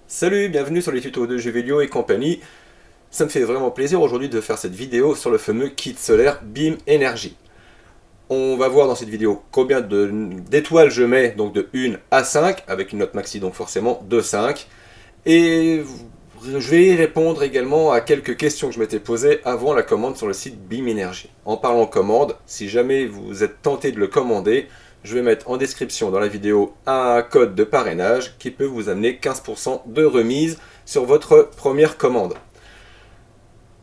Salut, bienvenue sur les tutos de jeux vidéo et compagnie. Ça me fait vraiment plaisir aujourd'hui de faire cette vidéo sur le fameux kit solaire Beam Energy. On va voir dans cette vidéo combien d'étoiles je mets, donc de 1 à 5, avec une note maxi donc forcément de 5. Et je vais répondre également à quelques questions que je m'étais posées avant la commande sur le site Beam Energy. En parlant commande, si jamais vous êtes tenté de le commander, je vais mettre en description dans la vidéo un code de parrainage qui peut vous amener 15% de remise sur votre première commande.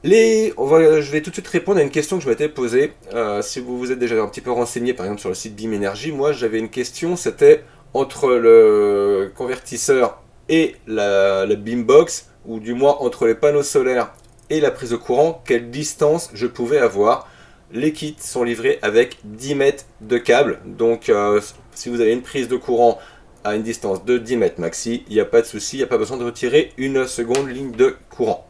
Je vais tout de suite répondre à une question que je m'étais posée. Si vous vous êtes déjà un petit peu renseigné par exemple sur le site Beam Energy, moi j'avais une question, c'était entre le convertisseur et la Beambox, ou du moins entre les panneaux solaires et la prise de courant, quelle distance je pouvais avoir. Les kits sont livrés avec 10 mètres de câble, donc si vous avez une prise de courant à une distance de 10 mètres maxi, il n'y a pas de souci, il n'y a pas besoin de retirer une seconde ligne de courant.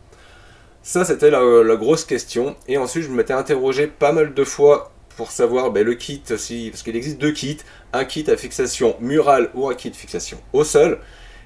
Ça, c'était la grosse question. Et ensuite, je m'étais interrogé pas mal de fois pour savoir le kit, parce qu'il existe deux kits, un kit à fixation murale ou un kit de fixation au sol.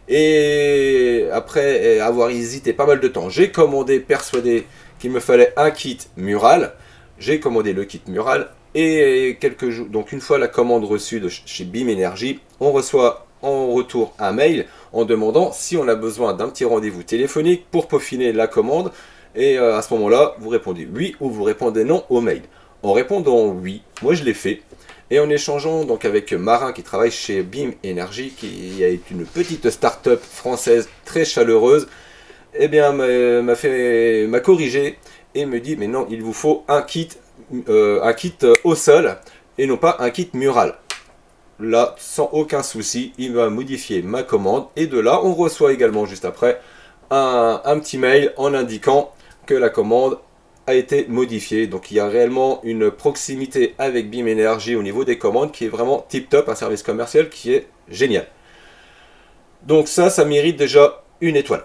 Et après avoir hésité pas mal de temps, j'ai commandé, persuadé qu'il me fallait un kit mural. J'ai commandé le kit mural et quelques jours, donc une fois la commande reçue de chez Beam Energy, on reçoit en retour un mail en demandant si on a besoin d'un petit rendez-vous téléphonique pour peaufiner la commande. Et à ce moment-là, vous répondez oui ou vous répondez non au mail. En répondant oui, moi je l'ai fait. Et en échangeant donc avec Marin qui travaille chez Beam Energy, qui est une petite start-up française très chaleureuse, eh bien m'a corrigé et me dit mais non, il vous faut un kit au sol et non pas un kit mural. Là, sans aucun souci, il va modifier ma commande et de là, on reçoit également juste après un petit mail en indiquant que la commande a été modifiée. Donc il y a réellement une proximité avec Beam Energy au niveau des commandes qui est vraiment tip top, un service commercial qui est génial. Donc ça mérite déjà une étoile.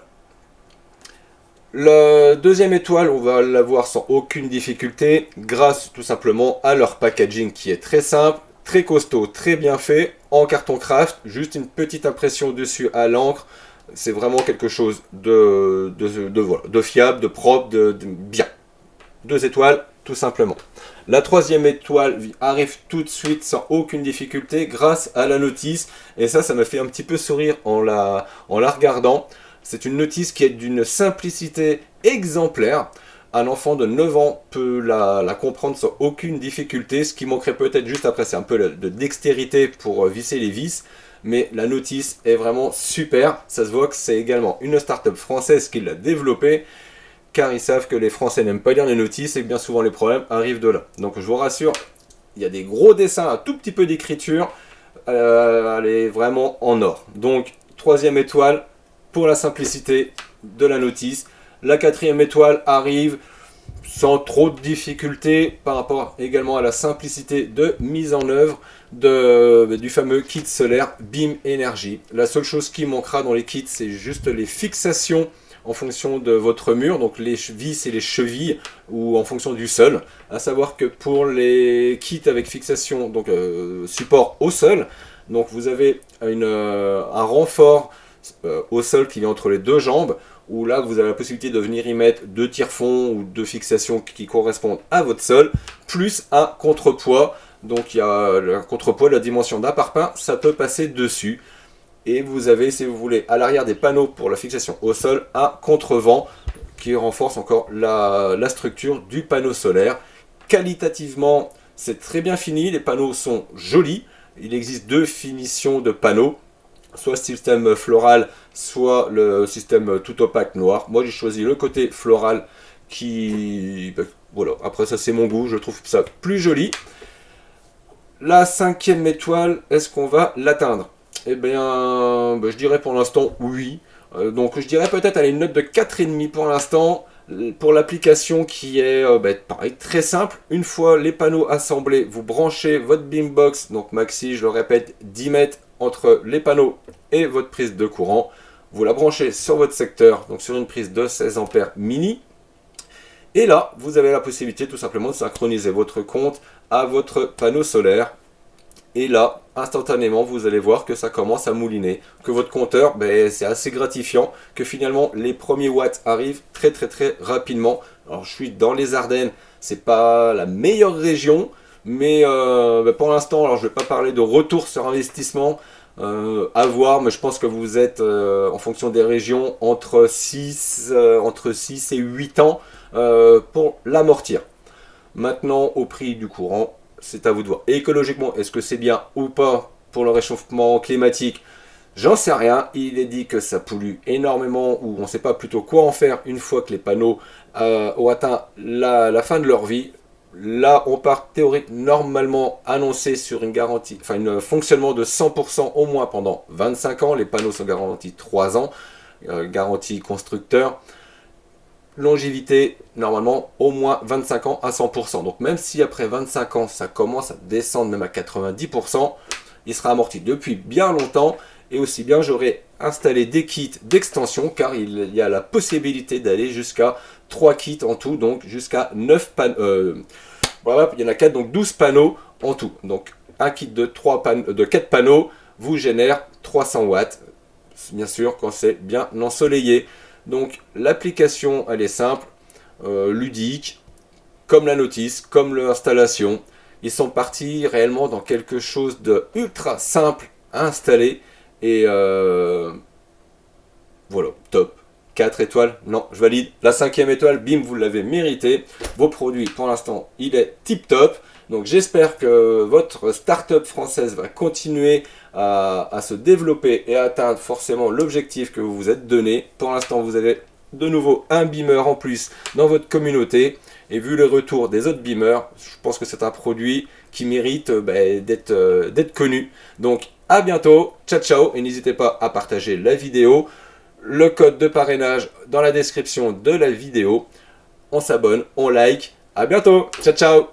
La deuxième étoile, on va l'avoir sans aucune difficulté, grâce tout simplement à leur packaging qui est très simple, très costaud, très bien fait, en carton craft, juste une petite impression dessus à l'encre. C'est vraiment quelque chose de fiable, de propre, de bien. 2 étoiles, tout simplement. La troisième étoile arrive tout de suite sans aucune difficulté grâce à la notice. Et ça me fait un petit peu sourire en la regardant. C'est une notice qui est d'une simplicité exemplaire. Un enfant de 9 ans peut la comprendre sans aucune difficulté. Ce qui manquerait peut-être juste après, c'est un peu de dextérité pour visser les vis. Mais la notice est vraiment super. Ça se voit que c'est également une start-up française qui l'a développée, car ils savent que les Français n'aiment pas lire les notices et que bien souvent les problèmes arrivent de là. Donc je vous rassure, il y a des gros dessins, un tout petit peu d'écriture, elle est vraiment en or. Donc troisième étoile pour la simplicité de la notice. La quatrième étoile arrive sans trop de difficultés par rapport également à la simplicité de mise en œuvre du fameux kit solaire Beam Energy. La seule chose qui manquera dans les kits, c'est juste les fixations en fonction de votre mur, donc les vis et les chevilles, ou en fonction du sol. À savoir que pour les kits avec fixation, donc support au sol, donc vous avez un renfort au sol qui vient entre les deux jambes, où là vous avez la possibilité de venir y mettre 2 tire-fonds ou 2 fixations qui correspondent à votre sol, plus un contrepoids. Donc il y a le contrepoids, la dimension d'un parpaing, ça peut passer dessus. Et vous avez, si vous voulez, à l'arrière des panneaux pour la fixation au sol, un contrevent qui renforce encore la structure du panneau solaire. Qualitativement, c'est très bien fini, les panneaux sont jolis. Il existe 2 finitions de panneaux, soit système floral, soit le système tout opaque noir. Moi j'ai choisi le côté floral qui... voilà, après ça c'est mon goût, je trouve ça plus joli. La cinquième étoile, est-ce qu'on va l'atteindre? Eh bien, je dirais pour l'instant oui. Donc je dirais peut-être à une note de 4,5 pour l'instant. Pour l'application qui est pareil, très simple. Une fois les panneaux assemblés, vous branchez votre Beambox, donc maxi, je le répète, 10 mètres entre les panneaux et votre prise de courant. Vous la branchez sur votre secteur, donc sur une prise de 16 ampères mini. Et là, vous avez la possibilité tout simplement de synchroniser votre compte à votre panneau solaire. Et là, instantanément, vous allez voir que ça commence à mouliner, que votre compteur, ben, c'est assez gratifiant, que finalement les premiers watts arrivent très très très rapidement. Alors je suis dans les Ardennes, c'est pas la meilleure région, mais ben, pour l'instant, alors je vais pas parler de retour sur investissement, à voir, mais je pense que vous êtes en fonction des régions entre 6 et 8 ans pour l'amortir. Maintenant, au prix du courant, c'est à vous de voir. Et écologiquement, est-ce que c'est bien ou pas pour le réchauffement climatique? J'en sais rien. Il est dit que ça pollue énormément, ou on ne sait pas plutôt quoi en faire une fois que les panneaux ont atteint la fin de leur vie. Là, on part théorique normalement annoncé sur une garantie, enfin un fonctionnement de 100% au moins pendant 25 ans. Les panneaux sont garantis 3 ans, garantie constructeur. Longévité, normalement, au moins 25 ans à 100%. Donc même si après 25 ans, ça commence à descendre même à 90%, il sera amorti depuis bien longtemps. Et aussi bien, j'aurai installé des kits d'extension, car il y a la possibilité d'aller jusqu'à 3 kits en tout, donc jusqu'à 9 panneaux. Voilà, il y en a 4, donc 12 panneaux en tout. Donc un kit de 4 panneaux vous génère 300 watts, bien sûr, quand c'est bien ensoleillé. Donc l'application, elle est simple, ludique, comme la notice, comme l'installation. Ils sont partis réellement dans quelque chose de ultra simple à installer. Et voilà, top. 4 étoiles, non, je valide. La 5e étoile, bim, vous l'avez mérité. Vos produits, pour l'instant, il est tip top. Donc j'espère que votre start-up française va continuer à se développer et à atteindre forcément l'objectif que vous vous êtes donné. Pour l'instant, vous avez de nouveau un beamer en plus dans votre communauté. Et vu le retour des autres beamers, je pense que c'est un produit qui mérite d'être connu. Donc à bientôt, ciao ciao, et n'hésitez pas à partager la vidéo. Le code de parrainage dans la description de la vidéo. On s'abonne, on like. À bientôt, ciao ciao.